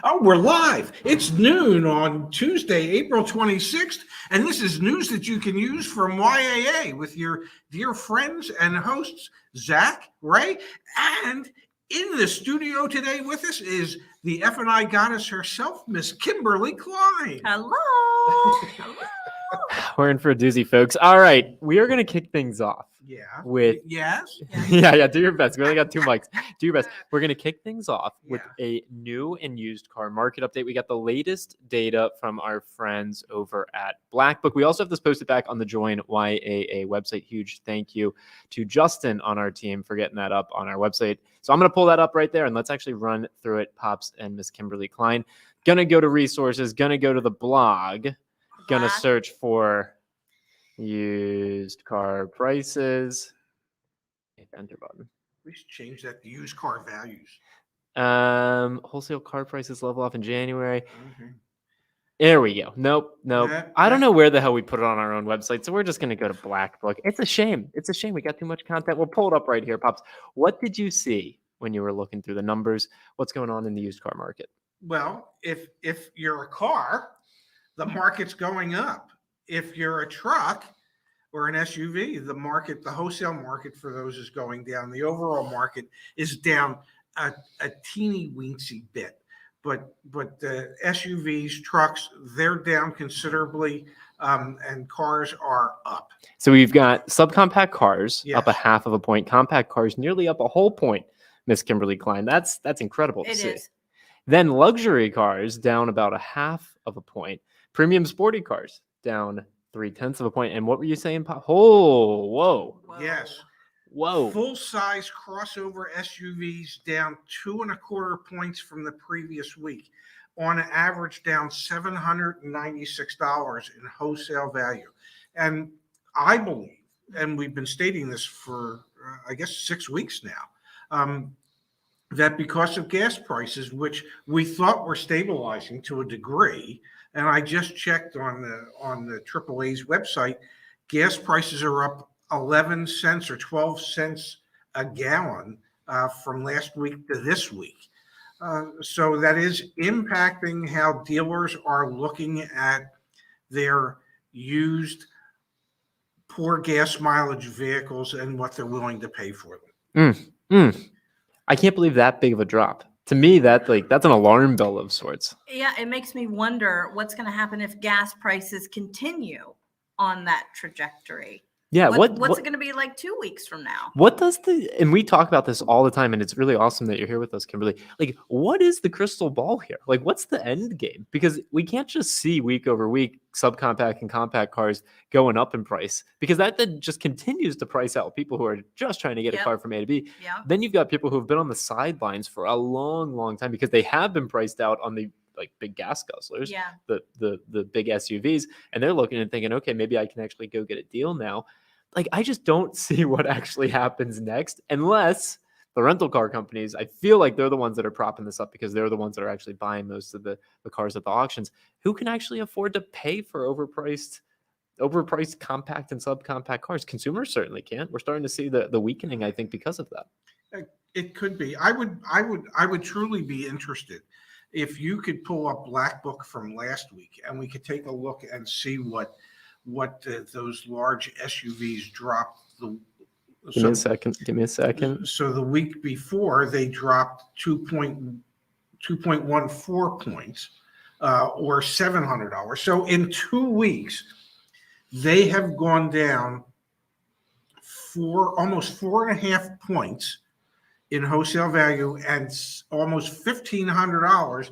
Oh, we're live. It's noon on Tuesday, April 26th, and this is news that you can use from YAA with your dear friends and hosts, Zach, Ray, and in the studio today with us is the F&I goddess herself, Miss Kimberly Klein. Hello. Hello. We're in for a doozy, folks. All right, we are going to kick things off. Yeah. With yes. yeah, do your best. We only got 2 mics. Do your best. We're going to kick things off with Yeah. a new and used car market update. We got the latest data from our friends over at Black Book. We also have this posted back on the Join YAA website. Huge thank you to Justin on our team for getting that up on our website. So I'm going to pull that up right there, and let's actually run through it. Pops and Miss Kimberly Klein. Gonna go to resources. Gonna go to the blog. Gonna search for used car prices. Hit the enter button. We should change that to used car values. Wholesale car prices level off in January. Mm-hmm. There we go. Nope. Yeah, I don't know where the hell we put it on our own website, so we're just gonna go to Black Book. It's a shame. We got too much content. We'll pull it up right here, Pops. What did you see when you were looking through the numbers? What's going on in the used car market? Well, if you're a car, the market's going up. If you're a truck or an SUV, the wholesale market for those is going down. The overall market is down a teeny weensy bit. But the SUVs, trucks, they're down considerably, and cars are up. So we've got subcompact cars up Yes. 0.5 point, compact cars nearly up a whole point. Miss Kimberly Klein, that's incredible to It see. is. Then luxury cars down about 0.5 point. Premium sporty cars down 0.3 point. And what were you saying, Pop? Oh, whoa. Yes. Whoa. Full-size crossover SUVs down 2.25 points from the previous week. On average, down $796 in wholesale value. And I believe, and we've been stating this for, I guess, 6 weeks now, that because of gas prices, which we thought were stabilizing to a degree, and I just checked on the AAA's website, gas prices are up 11 cents or 12 cents a gallon from last week to this week. So that is impacting how dealers are looking at their used poor gas mileage vehicles and what they're willing to pay for them. I can't believe that big of a drop. To me, that's an alarm bell of sorts. Yeah, it makes me wonder what's going to happen if gas prices continue on that trajectory. Yeah, what's it going to be like 2 weeks from now? What does and we talk about this all the time, and it's really awesome that you're here with us, Kimberly. Like, what is the crystal ball here? Like, what's the end game? Because we can't just see week over week subcompact and compact cars going up in price, because that then just continues to price out people who are just trying to get a car from A to B. Yeah. Then you've got people who have been on the sidelines for a long, long time because they have been priced out on the big gas guzzlers, the big SUVs, and they're looking and thinking, okay, maybe I can actually go get a deal now. Like, I just don't see what actually happens next, unless the rental car companies, I feel like they're the ones that are propping this up because they're the ones that are actually buying most of the cars at the auctions. Who can actually afford to pay for overpriced compact and subcompact cars? Consumers certainly can't. We're starting to see the weakening, I think, because of that. It could be. I would truly be interested if you could pull up Black Book from last week and we could take a look and see what those large SUVs dropped. Give me a second. So the week before they dropped 2.14 points, or $700. So in 2 weeks, they have gone down almost 4.5 points in wholesale value and almost $1,500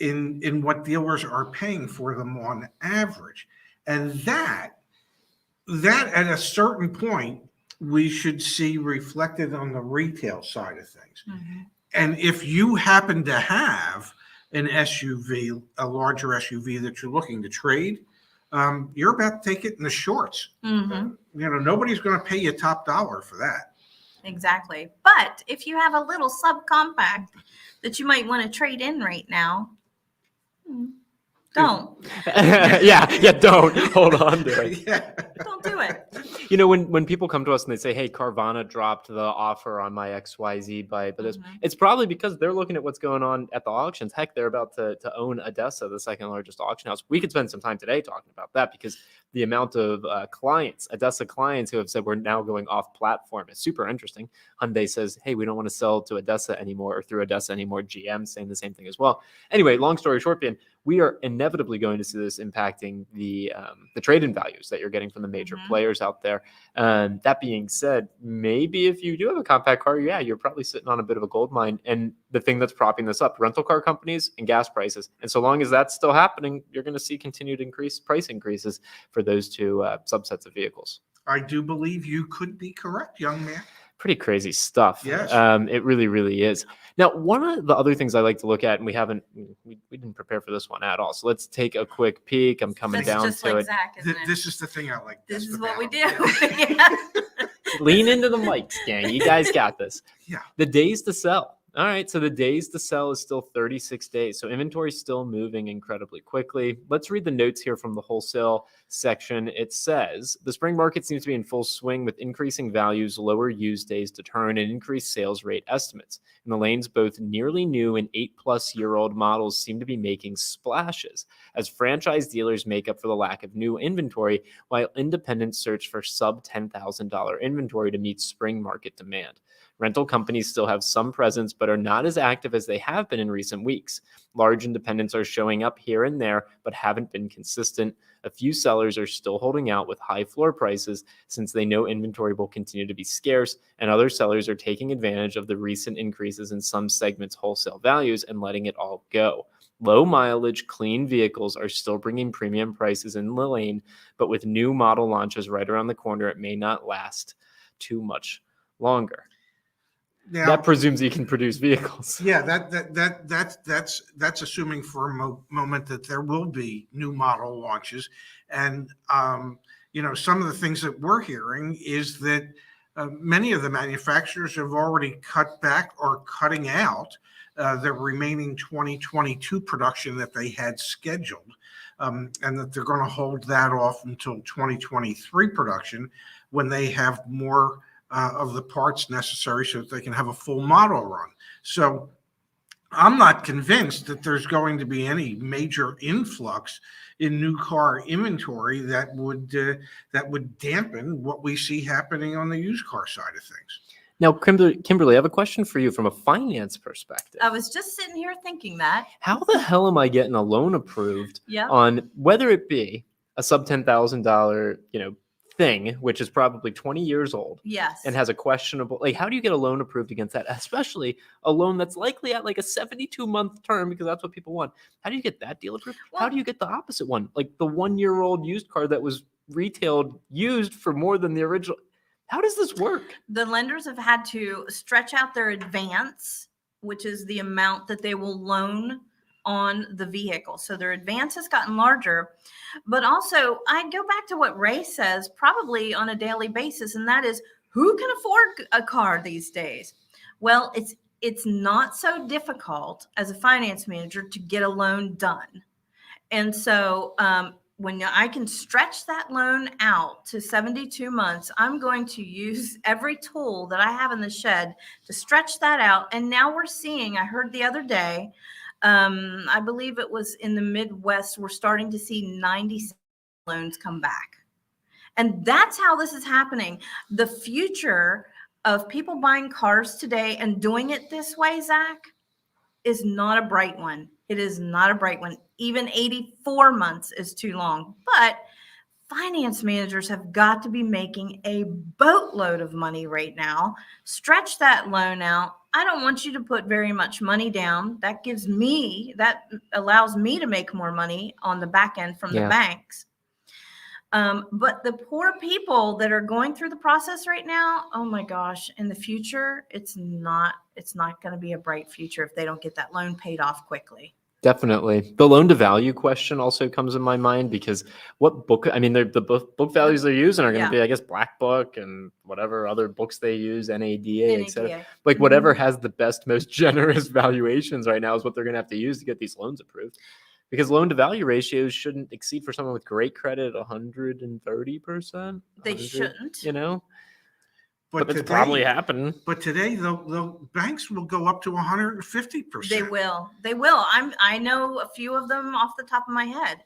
in what dealers are paying for them on average. And that at a certain point, we should see reflected on the retail side of things. Mm-hmm. And if you happen to have an SUV, a larger SUV that you're looking to trade, you're about to take it in the shorts. Mm-hmm. Nobody's going to pay you top dollar for that. Exactly. But if you have a little subcompact that you might want to trade in right now, Don't. yeah, don't hold on to it. Yeah. Don't do it. You know, when people come to us and they say, hey, Carvana dropped the offer on my XYZ bike, but Mhm. it's probably because they're looking at what's going on at the auctions. Heck, they're about to own Odessa, the second largest auction house. We could spend some time today talking about that because the amount of clients, Odessa clients who have said we're now going off platform is super interesting. Hyundai says, hey, we don't want to sell to Odessa anymore or through Odessa anymore. GM saying the same thing as well. Anyway, long story short, Ben, we are inevitably going to see this impacting the trade-in values that you're getting from the major Mhm. players out there. That being said, maybe if you do have a compact car, yeah, you're probably sitting on a bit of a gold mine. And the thing that's propping this up, rental car companies and gas prices. And so long as that's still happening, you're going to see continued price increases for those two subsets of vehicles. I do believe you could be correct, young man. Pretty crazy stuff. Yes. It really, really is. Now, one of the other things I like to look at, and we didn't prepare for this one at all. So let's take a quick peek. I'm coming That's down just to like it. Zach, isn't it? This is the thing I like. This best is what we about do. it. Yeah. Lean into the mics, gang. You guys got this. Yeah. The days to sell. All right. So the days to sell is still 36 days. So inventory is still moving incredibly quickly. Let's read the notes here from the wholesale section. It says the spring market seems to be in full swing with increasing values, lower used days to turn, and increased sales rate estimates. In the lanes, both nearly new and 8-plus-year-old models seem to be making splashes as franchise dealers make up for the lack of new inventory, while independents search for sub $10,000 inventory to meet spring market demand. Rental companies still have some presence, but are not as active as they have been in recent weeks. Large independents are showing up here and there, but haven't been consistent. A few sellers are still holding out with high floor prices since they know inventory will continue to be scarce, and other sellers are taking advantage of the recent increases in some segments' wholesale values and letting it all go. Low mileage, clean vehicles are still bringing premium prices in the lane, but with new model launches right around the corner, it may not last too much longer. Now, That presumes you can produce vehicles. yeah, that's assuming for a moment that there will be new model launches, and some of the things that we're hearing is that many of the manufacturers have already cut back or cutting out the remaining 2022 production that they had scheduled, and that they're going to hold that off until 2023 production when they have more of the parts necessary so that they can have a full model run. So I'm not convinced that there's going to be any major influx in new car inventory that would dampen what we see happening on the used car side of things. Now, Kimberly, I have a question for you from a finance perspective. I was just sitting here thinking that. How the hell am I getting a loan approved Yeah. on whether it be a sub $10,000, thing, which is probably 20 years old Yes. and has a questionable, like, how do you get a loan approved against that? Especially a loan that's likely at like a 72-month term, because that's what people want. How do you get that deal approved? Well, How do you get the opposite one? Like the 1-year-old used car that was retailed used for more than the original. How does this work? the lenders have had to stretch out their advance, which is the amount that they will loan on the vehicle. So their advance has gotten larger. But also, I go back to what Ray says probably on a daily basis, and that is, who can afford a car these days? Well, it's not so difficult as a finance manager to get a loan done. And so when I can stretch that loan out to 72 months, I'm going to use every tool that I have in the shed to stretch that out. And now we're seeing, I heard the other day, I believe it was in the Midwest, we're starting to see 90 loans come back. And that's how this is happening. The future of people buying cars today and doing it this way, Zach, is not a bright one. It is not a bright one. Even 84 months is too long. But finance managers have got to be making a boatload of money right now. Stretch that loan out. I don't want you to put very much money down. That allows me to make more money on the back end from the banks. But the poor people that are going through the process right now, oh my gosh, in the future, it's not going to be a bright future if they don't get that loan paid off quickly. Definitely. The loan to value question also comes in my mind, because what book, I mean, the book values they're using are going to be, I guess, Black Book and whatever other books they use, NADA, etc. Like whatever has the best, most generous valuations right now is what they're going to have to use to get these loans approved. Because loan to value ratios shouldn't exceed for someone with great credit 130%. They shouldn't. You know, But it's today, probably happening. But today, the banks will go up to 150%. They will. They will. I know a few of them off the top of my head.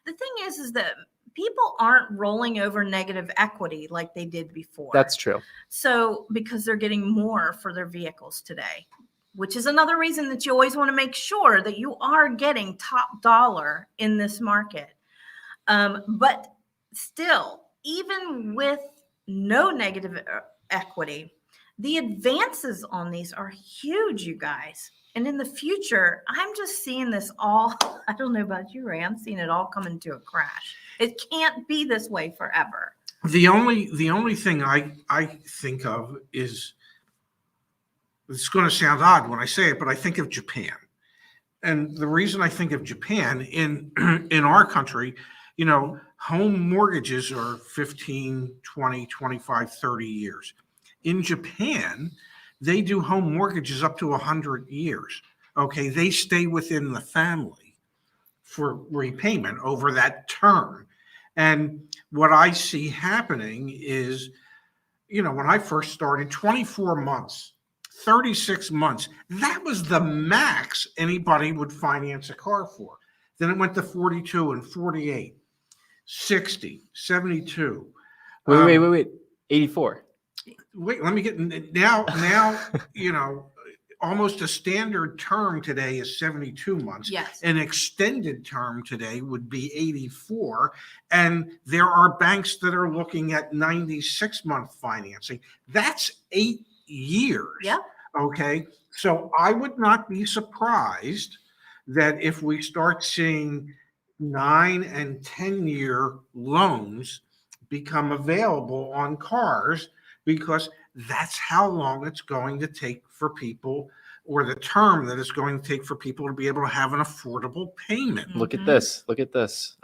The thing is that people aren't rolling over negative equity like they did before. That's true. So because they're getting more for their vehicles today, which is another reason that you always want to make sure that you are getting top dollar in this market. But still, even with no negative equity, the advances on these are huge, you guys. And in the future, I'm just seeing this all, I don't know about you, Ray, I'm seeing it all coming to a crash. It can't be this way forever. The only thing I think of is, it's going to sound odd when I say it, but I think of Japan. And the reason I think of Japan, in our country, home mortgages are 15, 20, 25, 30 years. In Japan, they do home mortgages up to 100 years. Okay, they stay within the family for repayment over that term. And what I see happening is, when I first started, 24 months, 36 months, that was the max anybody would finance a car for. Then it went to 42 and 48, 60, 72. Wait. 84. Wait, let me get now, almost a standard term today is 72 months. Yes. An extended term today would be 84. And there are banks that are looking at 96-month financing. That's 8 years. Yeah. Okay. So I would not be surprised that if we start seeing 9 and 10-year loans become available on cars, because that's how long it's going to take for people, or the term that it's going to take for people to be able to have an affordable payment. Look at this. Look at this.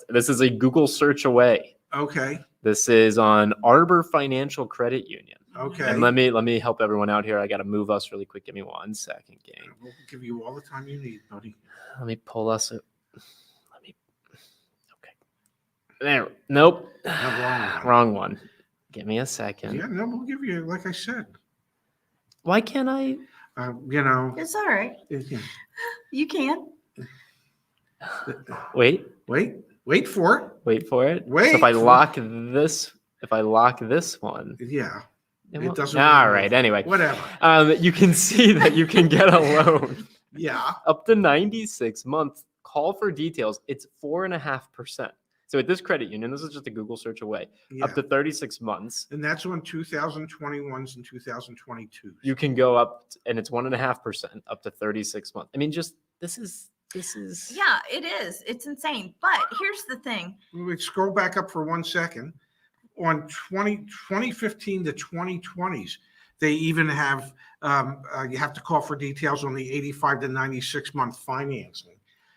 This is a Google search away. Okay. This is on Arbor Financial Credit Union. Okay. And let me help everyone out here. I got to move us really quick. Give me 1 second, gang. We'll give you all the time you need, buddy. Let me pull us. Okay. There. Nope. Wrong one. Give me a second. Yeah, no, we'll give you, like I said. Why can't I? It's all right. Yeah. You can. Wait for it. Wait for it. Wait So if I for lock this one. Yeah. It doesn't. All right. Anyway. Whatever. You can see that you can get a loan. Yeah. Up to 96 months. Call for details. It's 4.5%. So at this credit union, this is just a Google search away, up to 36 months. And that's on 2021s and 2022s. You can go up, and it's 1.5% up to 36 months. I mean, this is. Yeah, it is. It's insane. But here's the thing. We scroll back up for 1 second. On 2015 to 2020s, they even have, you have to call for details on the 85 to 96 month financing.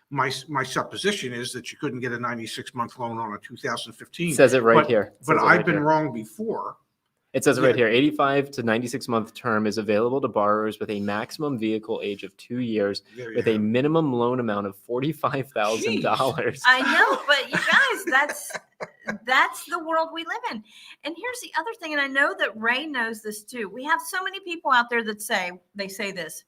My supposition is that you couldn't get a 96-month loan on a 2015. It says it right here. But I've been wrong before. It says it right here. 85 to 96-month term is available to borrowers with a maximum vehicle age of 2 years with a minimum loan amount of $45,000. I know, but you guys, that's the world we live in. And here's the other thing, and I know that Ray knows this too. We have so many people out there that say this.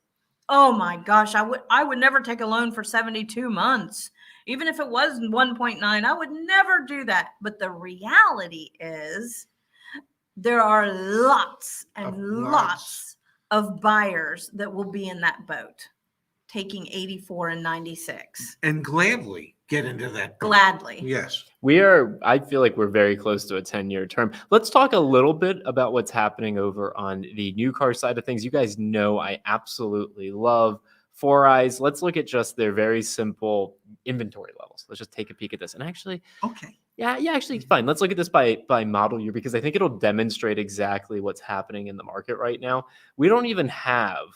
Oh my gosh, I would never take a loan for 72 months. Even if it was 1.9, I would never do that. But the reality is there are lots and lots of buyers that will be in that boat, taking 84 and 96. And gladly get into that boat. Gladly. Yes. I feel like we're very close to a 10-year term. Let's talk a little bit about what's happening over on the new car side of things. You guys know I absolutely love 4Eyes. Let's look at just their very simple inventory levels. Let's just take a peek at this. And actually, okay. Yeah, actually, fine. Let's look at this by model year, because I think it'll demonstrate exactly what's happening in the market right now. We don't even have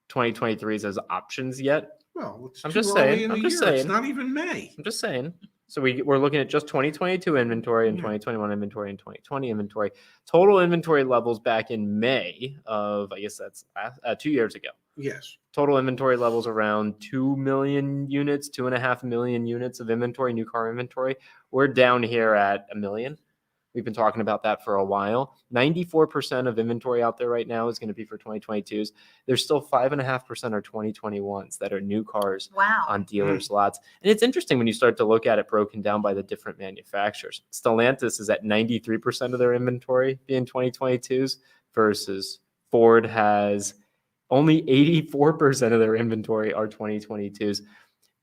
2023s as options yet. Well, I'm just saying. It's not even May. I'm just saying. So we're looking at just 2022 inventory and 2021 inventory and 2020 inventory. Total inventory levels back in May of, I guess that's 2 years ago. Yes. Total inventory levels around 2 million units, 2.5 million units of inventory, new car inventory. We're down here at 1 million. We've been talking about that for a while. 94% of inventory out there right now is going to be for 2022s. There's still 5.5% are 2021s that are new cars Wow. on dealers' lots. And it's interesting when you start to look at it broken down by the different manufacturers. Stellantis is at 93% of their inventory being 2022s versus Ford has only 84% of their inventory are 2022s.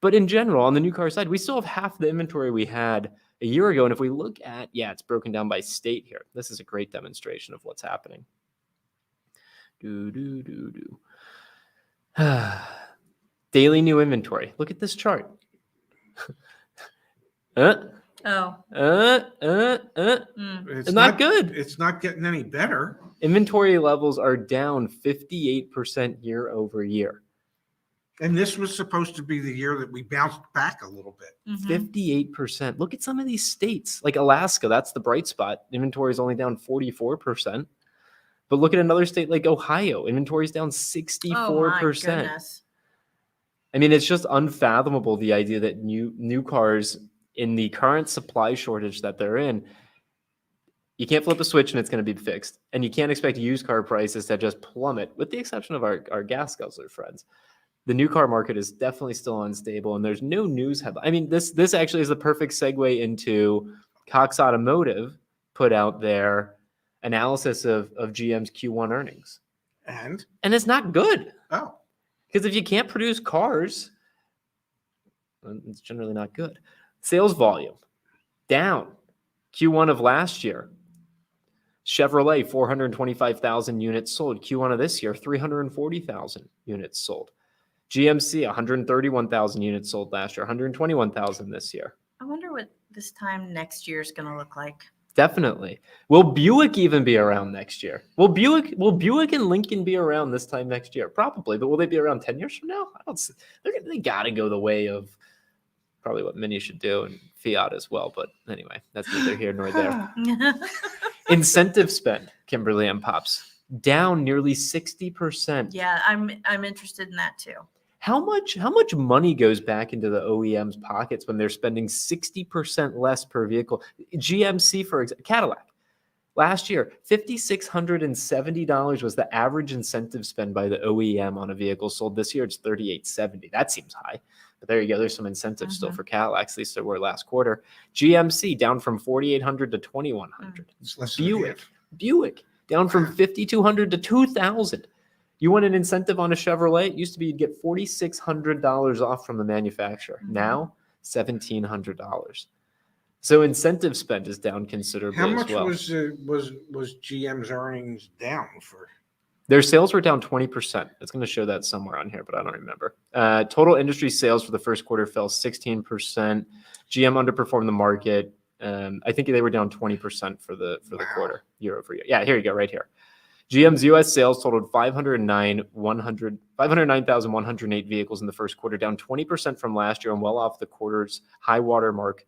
But in general, on the new car side, we still have half the inventory we had a year ago. And if we look at, it's broken down by state here. This is a great demonstration of what's happening. Daily new inventory. Look at this chart. It's not good. It's not getting any better. Inventory levels are down 58% year over year. And this was supposed to be the year that we bounced back a little bit. 58%. Look at some of these states like Alaska. That's the bright spot. Inventory is only down 44%. But look at another state like Ohio. Inventory is down 64%. Oh my goodness. I mean, it's just unfathomable, the idea that new cars in the current supply shortage that they're in, you can't flip a switch and it's going to be fixed. And you can't expect used car prices to just plummet, with the exception of our gas guzzler friends. The new car market is definitely still unstable, and there's no news headline. I mean, this actually is the perfect segue into Cox Automotive put out their analysis of GM's Q1 earnings. And it's not good. Oh. Because if you can't produce cars, it's generally not good. Sales volume, down. Q1 of last year, Chevrolet, 425,000 units sold. Q1 of this year, 340,000 units sold. GMC, 131,000 units sold last year, 121,000 this year. I wonder what this time next year is going to look like. Definitely. Will Buick even be around next year? Will Buick and Lincoln be around this time next year? Probably, but will they be around 10 years from now? They got to go the way of probably what Mini should do, and Fiat as well. But anyway, that's neither here nor there. Incentive spend, Kimberly and Pops, down nearly 60%. Yeah, I'm interested in that too. How much money goes back into the OEM's pockets when they're spending 60% less per vehicle? GMC, for example, Cadillac, last year, $5,670 was the average incentive spend by the OEM on a vehicle sold. This year, it's $3,870. That seems high, but there you go. There's some incentives still for Cadillacs, at least there were last quarter. GMC down from $4,800 to $2,100. Buick down from $5,200 to $2,000. You want an incentive on a Chevrolet? It used to be you'd get $4,600 off from the manufacturer. Now, $1,700. So incentive spend is down considerably as well. How much was GM's earnings down for? Their sales were down 20%. It's going to show that somewhere on here, but I don't remember. Total industry sales for the first quarter fell 16%. GM underperformed the market. I think they were down 20% for the quarter, year over year. Yeah, here you go, right here. GM's U.S. sales totaled 509,108 vehicles in the first quarter, down 20% from last year and well off the quarter's high water mark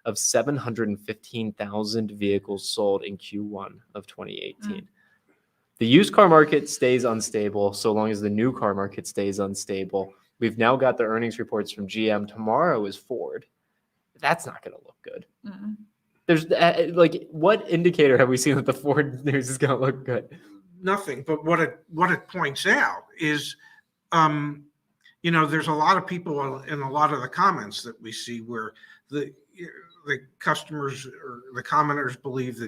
of 715,000 vehicles sold in Q1 of 2018. The used car market stays unstable so long as the new car market stays unstable. We've now got the earnings reports from GM. Tomorrow is Ford. That's not going to look good. There's what indicator have we seen that the Ford news is going to look good? Nothing. But what it points out is, there's a lot of people in a lot of the comments that we see where the customers or the commenters believe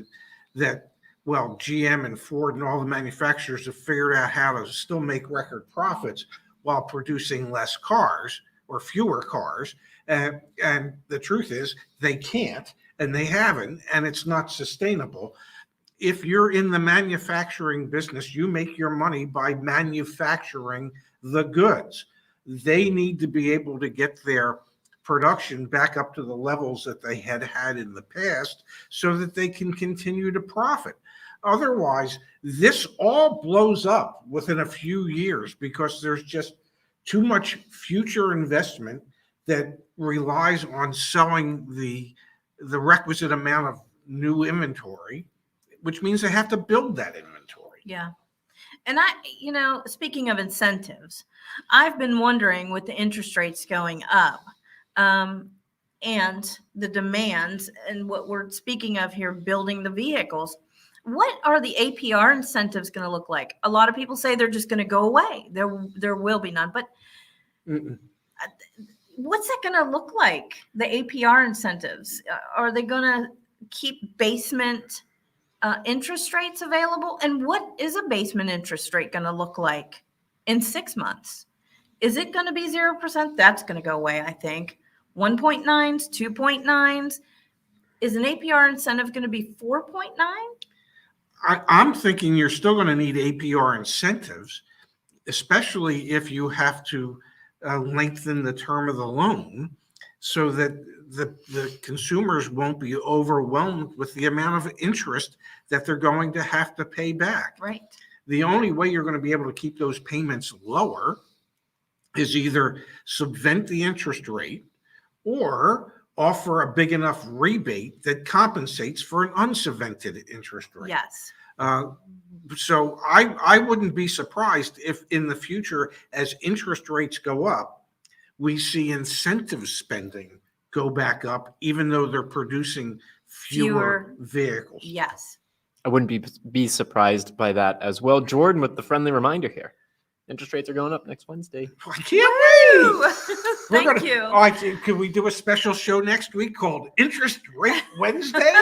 that GM and Ford and all the manufacturers have figured out how to still make record profits while producing less cars or fewer cars. And the truth is they can't, and they haven't, and it's not sustainable. If you're in the manufacturing business, you make your money by manufacturing the goods. They need to be able to get their production back up to the levels that they had in the past so that they can continue to profit. Otherwise, this all blows up within a few years because there's just too much future investment that relies on selling the requisite amount of new inventory, which means they have to build that inventory. Yeah. And speaking of incentives, I've been wondering with the interest rates going up, and the demands and what we're speaking of here, building the vehicles, what are the APR incentives going to look like? A lot of people say they're just going to go away. There will be none, but what's that going to look like? The APR incentives, are they going to keep basement interest rates available? And what is a basement interest rate going to look like in 6 months? Is it going to be 0%? That's going to go away, I think. 1.9s, 2.9s. Is an APR incentive going to be 4.9? I'm thinking you're still going to need APR incentives, especially if you have to lengthen the term of the loan so that the consumers won't be overwhelmed with the amount of interest that they're going to have to pay back. Right. The only way you're going to be able to keep those payments lower is either subvent the interest rate or offer a big enough rebate that compensates for an unsubvented interest rate. Yes. So I wouldn't be surprised if in the future, as interest rates go up, we see incentive spending go back up, even though they're producing fewer vehicles. Yes. I wouldn't be surprised by that as well. Jordan, with the friendly reminder here. Interest rates are going up next Wednesday. I can't wait. Thank you. I think, could we do a special show next week called Interest Rate Wednesday?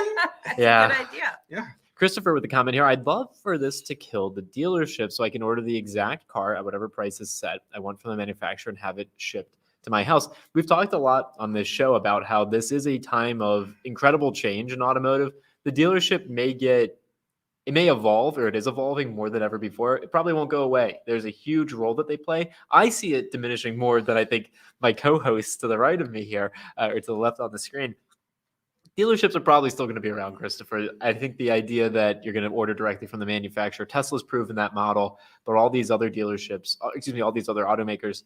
Yeah. Good idea. Yeah. Christopher with the comment here. I'd love for this to kill the dealership so I can order the exact car at whatever price is set I want from the manufacturer and have it shipped to my house. We've talked a lot on this show about how this is a time of incredible change in automotive. The dealership may evolve, or it is evolving more than ever before. It probably won't go away. There's a huge role that they play. I see it diminishing more than I think my co-hosts to the right of me here, or to the left on the screen. Dealerships are probably still going to be around, Christopher. I think the idea that you're going to order directly from the manufacturer, Tesla's proven that model, but all these other dealerships, all these other automakers,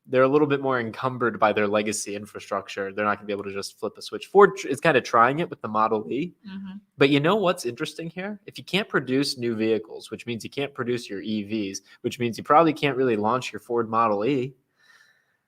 they're a little bit more encumbered by their legacy infrastructure. They're not going to be able to just flip a switch. Ford is kind of trying it with the Model E. Mm-hmm. But you know what's interesting here? If you can't produce new vehicles, which means you can't produce your EVs, which means you probably can't really launch your Ford Model E.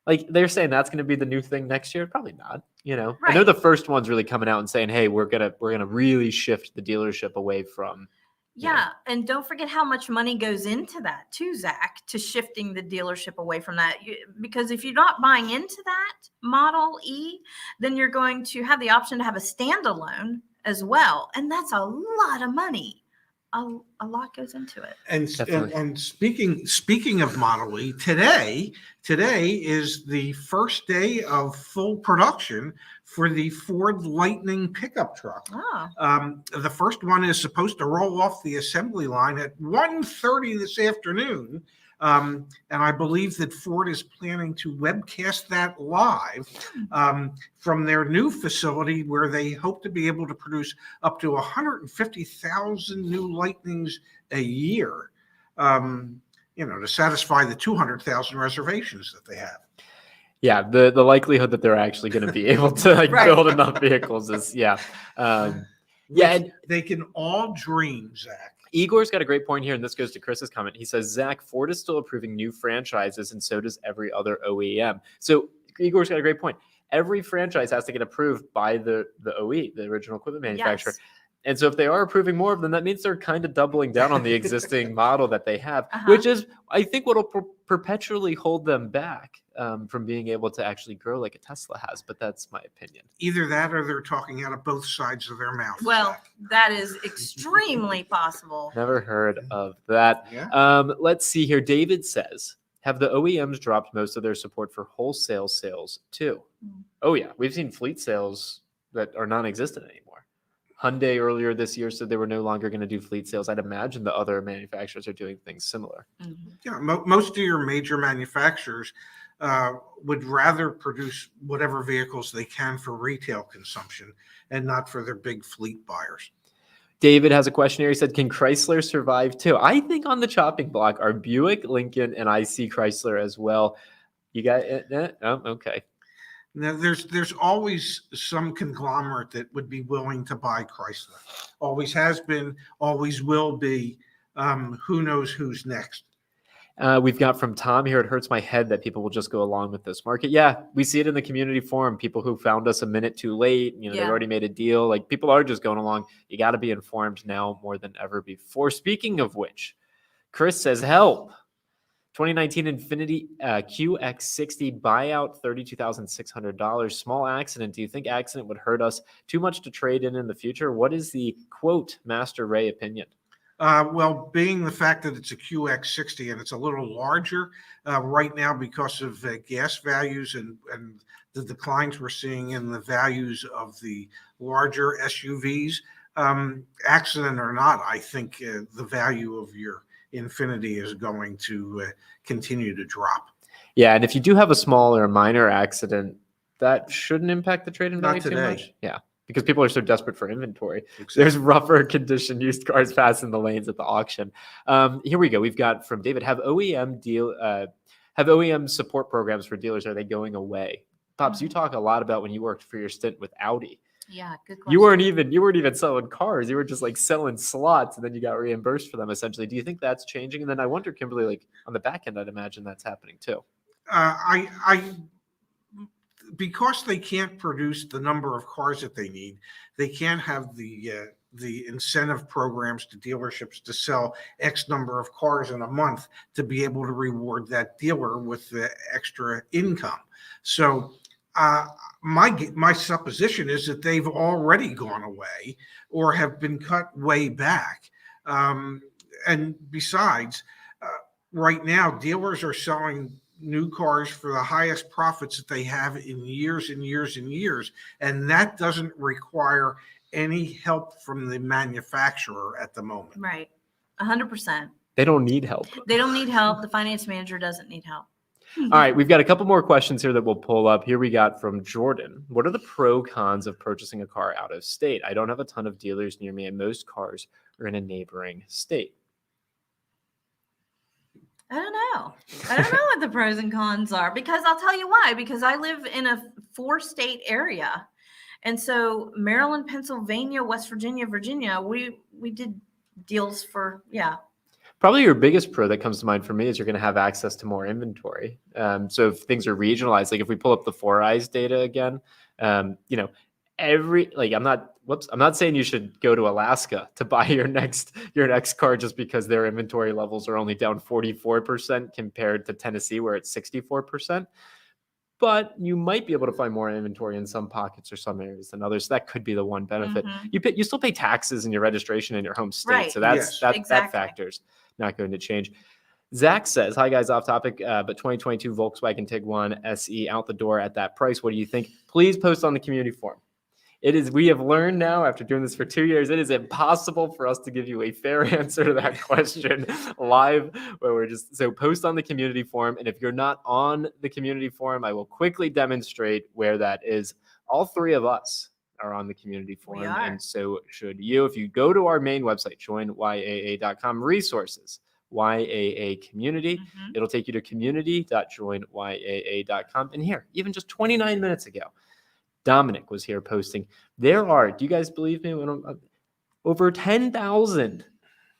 Like, they're saying that's going to be the new thing next year. Probably not, Right. And they're the first ones really coming out and saying, hey, we're gonna really shift the dealership away from. Yeah. And don't forget how much money goes into that too, Zach, to shifting the dealership away from that. Because if you're not buying into that Model E, then you're going to have the option to have a standalone as well. And that's a lot of money. A lot goes into it. And speaking of Model E, today is the first day of full production for the Ford Lightning pickup truck. Oh. The first one is supposed to roll off the assembly line at 1:30 this afternoon. And I believe that Ford is planning to webcast that live from their new facility, where they hope to be able to produce up to 150,000 new Lightnings a year, to satisfy the 200,000 reservations that they have. Yeah, the likelihood that they're actually going to be able to Right. build enough vehicles is, And they can all dream, Zach. Igor's got a great point here, and this goes to Chris's comment. He says, Zach, Ford is still approving new franchises, and so does every other OEM. So Igor's got a great point. Every franchise has to get approved by the OE, the original equipment manufacturer. Yes. And so if they are approving more of them, that means they're kind of doubling down on the existing model that they have, which is, I think, what will perpetually hold them back from being able to actually grow like a Tesla has. But that's my opinion. Either that or they're talking out of both sides of their mouth. Well, that is extremely possible. Never heard of that. Yeah. Let's see here. David says, have the OEMs dropped most of their support for wholesale sales too? Oh, yeah. We've seen fleet sales that are non-existent anymore. Hyundai earlier this year said they were no longer going to do fleet sales. I'd imagine the other manufacturers are doing things similar. Mm-hmm. Yeah, most of your major manufacturers would rather produce whatever vehicles they can for retail consumption and not for their big fleet buyers. David has a question here. He said, can Chrysler survive too? I think on the chopping block are Buick, Lincoln, and I see Chrysler as well. You got it? Oh, okay. Now, there's always some conglomerate that would be willing to buy Chrysler. Always has been, always will be. Who knows who's next? We've got from Tom here, it hurts my head that people will just go along with this market. Yeah, we see it in the community forum. People who found us a minute too late, they've Yeah. already made a deal. Like, people are just going along. You got to be informed now more than ever before. Speaking of which, Chris says, help. 2019 Infiniti QX60 buyout, $32,600. Small accident. Do you think accident would hurt us too much to trade in the future? What is the quote Master Ray opinion? Well, being the fact that it's a QX60 and it's a little larger right now because of gas values and the declines we're seeing in the values of the larger SUVs, accident or not, I think the value of your Infiniti is going to continue to drop. Yeah, and if you do have a small or a minor accident, that shouldn't impact the trade-in Not value too today. much. Yeah, because people are so desperate for inventory. Exactly. There's rougher condition used cars passing the lanes at the auction. Here we go. We've got from David: Have OEM support programs for dealers? Are they going away? Pops, you talk a lot about when you worked for your stint with Audi. Yeah, good question. You weren't even selling cars. You were just like selling slots, and then you got reimbursed for them essentially. Do you think that's changing? And then I wonder, Kimberly, like on the back end, I'd imagine that's happening too. Because they can't produce the number of cars that they need, they can't have the incentive programs to dealerships to sell X number of cars in a month to be able to reward that dealer with the extra income. So my supposition is that they've already gone away or have been cut way back. And besides, right now, dealers are selling new cars for the highest profits that they have in years and years and years. And that doesn't require any help from the manufacturer at the moment. Right. 100%. They don't need help. They don't need help. The finance manager doesn't need help. All right, we've got a couple more questions here that we'll pull up. Here we got from Jordan. What are the pro cons of purchasing a car out of state? I don't have a ton of dealers near me, and most cars are in a neighboring state. I don't know. I don't know what the pros and cons are, because I'll tell you why. Because I live in a 4-state area. And so Maryland, Pennsylvania, West Virginia, Virginia, we did deals for, yeah. Probably your biggest pro that comes to mind for me is you're going to have access to more inventory. So if things are regionalized, like if we pull up the 4Eyes data again, I'm not saying you should go to Alaska to buy your next car just because their inventory levels are only down 44% compared to Tennessee, where it's 64%. But you might be able to find more inventory in some pockets or some areas than others. So that could be the one benefit. Mm-hmm. You still pay taxes in your registration in your home state. Right. So that Exactly. factor's not going to change. Zach says, hi guys, off topic, but 2022 Volkswagen Tiguan SE out the door at that price. What do you think? Please post on the community forum. We have learned now after doing this for 2 years, it is impossible for us to give you a fair answer to that question live, so post on the community forum. And if you're not on the community forum, I will quickly demonstrate where that is. All three of us are on the community forum, and so should you. If you go to our main website, joinyaa.com, resources, YAA community, it'll take you to community.joinyaa.com. And here, even just 29 minutes ago, Dominic was here posting. There are, do you guys believe me? Over 10,000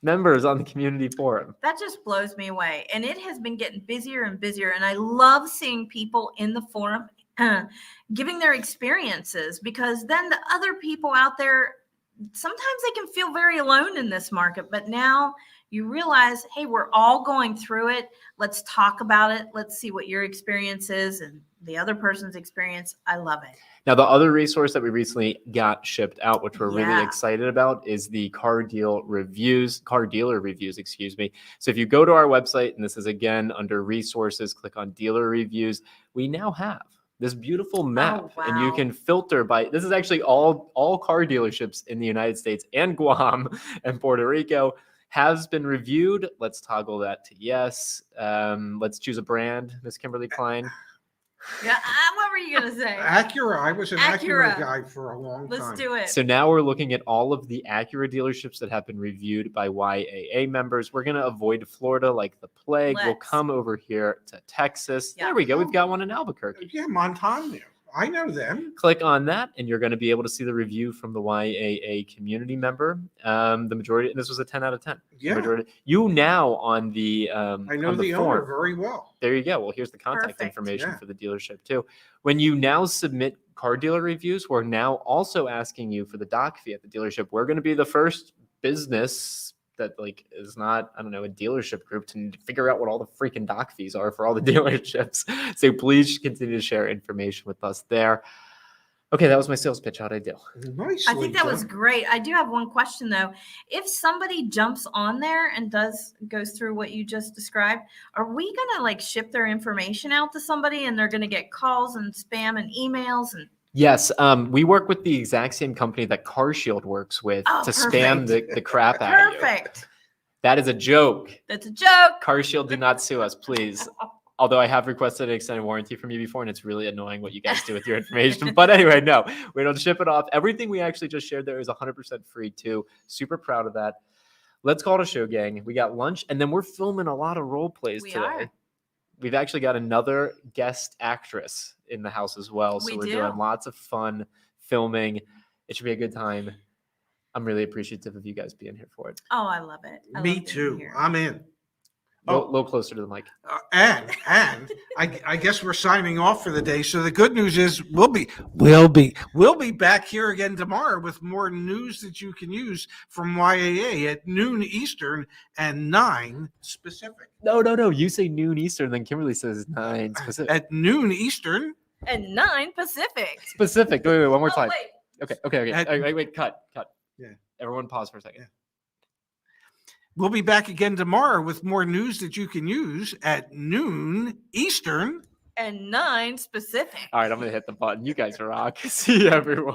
members on the community forum. That just blows me away. And it has been getting busier and busier. And I love seeing people in the forum giving their experiences, because then the other people out there, sometimes they can feel very alone in this market. But now you realize, hey, we're all going through it. Let's talk about it. Let's see what your experience is and the other person's experience. I love it. Now, the other resource that we recently got shipped out, which we're really excited about, is the car dealer reviews, excuse me. So if you go to our website, and this is again under resources, click on dealer reviews, we now have this beautiful map, and you can filter by, this is actually all car dealerships in the United States and Guam and Puerto Rico has been reviewed. Let's toggle that to yes. Let's choose a brand, Miss Kimberly Klein. Yeah, what were you going to say? Acura. I was an Acura guy for a long time. Let's do it. So now we're looking at all of the Acura dealerships that have been reviewed by YAA members. We're going to avoid Florida like the plague. We'll come over here to Texas. There we go. We've got one in Albuquerque. Yeah, Montana. I know them. Click on that, and you're going to be able to see the review from the YAA community member. The majority, and this was a 10 out of 10. Yeah. Majority, you now on the I know on the form, owner very well. There you go. Well, here's the contact Perfect. information Yeah. for the dealership too. When you now submit car dealer reviews, we're now also asking you for the doc fee at the dealership. We're going to be the first business that like is not, I don't know, a dealership group to figure out what all the freaking doc fees are for all the dealerships. So please continue to share information with us there. Okay, that was my sales pitch. How'd I do? Nicely I think that was done. great. I do have one question though. If somebody jumps on there and goes through what you just described, are we gonna like ship their information out to somebody and they're gonna get calls and spam and emails and Yes, we work with the exact same company that CarShield works with Oh, to spam the crap out of you. perfect. That is a joke. That's a joke. CarShield, do not sue us, please. Although I have requested an extended warranty from you before, and it's really annoying what you guys do with your information. But anyway, no, we don't ship it off. Everything we actually just shared there is 100% free too. Super proud of that. Let's call it a show, gang. We got lunch, and then we're filming a lot of role plays We today. are. We've actually got another guest actress in the house as well. So We we're do. doing lots of fun filming. It should be a good time. I'm really appreciative of you guys being here for it. Oh, I love it. I Me love being too. here. I'm in. A Oh. little closer to the mic. And I guess we're signing off for the day. So the good news is we'll be back here again tomorrow with more news that you can use from YAA at noon Eastern and 9 Pacific. No. You say noon Eastern, then Kimberly says 9 Pacific. At noon Eastern. And 9 Pacific. Specific. Wait, one more Oh, time. wait. Okay. At- Wait, cut. Yeah. Everyone pause for a second. Yeah. We'll be back again tomorrow with more news that you can use at noon Eastern. And 9 Pacific. All right, I'm going to hit the button. You guys rock. See you, everyone.